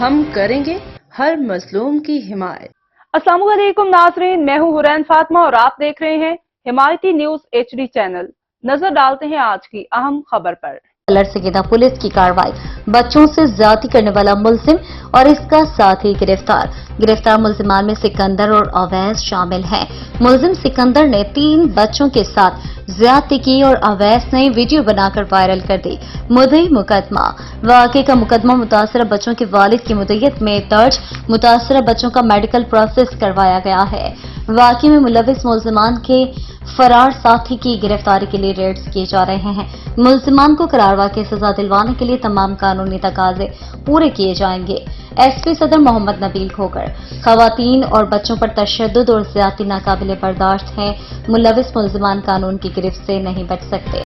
ہم کریں گے ہر مظلوم کی حمایت۔ السلام علیکم ناظرین، میں ہوں حورین فاطمہ اور آپ دیکھ رہے ہیں حمایتی نیوز HD چینل۔ نظر ڈالتے ہیں آج کی اہم خبر پر۔ سیدہ پولیس کی کارروائی، بچوں سے زیادتی کرنے والا ملزم اور اس کا ساتھی گرفتار ملزمان میں سکندر اور اویس شامل ہیں۔ ملزم سکندر نے 3 بچوں کے ساتھ زیادتی کی اور اویس نے ویڈیو بنا کر وائرل کر دی۔ مدعی مقدمہ، واقعے کا مقدمہ متاثرہ بچوں کے والد کی مدعیت میں درج، متاثرہ بچوں کا میڈیکل پروسیس کروایا گیا ہے۔ واقعے میں ملوث ملزمان کے فرار ساتھی کی گرفتاری کے لیے ریڈز کیے جا رہے ہیں۔ ملزمان کو قرار کی سزا دلوانے کے لیے تمام قانونی تقاضے پورے کیے جائیں گے۔ SP صدر محمد نبیل کھوکھر، خواتین اور بچوں پر تشدد اور زیادتی ناقابل برداشت ہے، ملوث ملزمان قانون کی گرفت سے نہیں بچ سکتے۔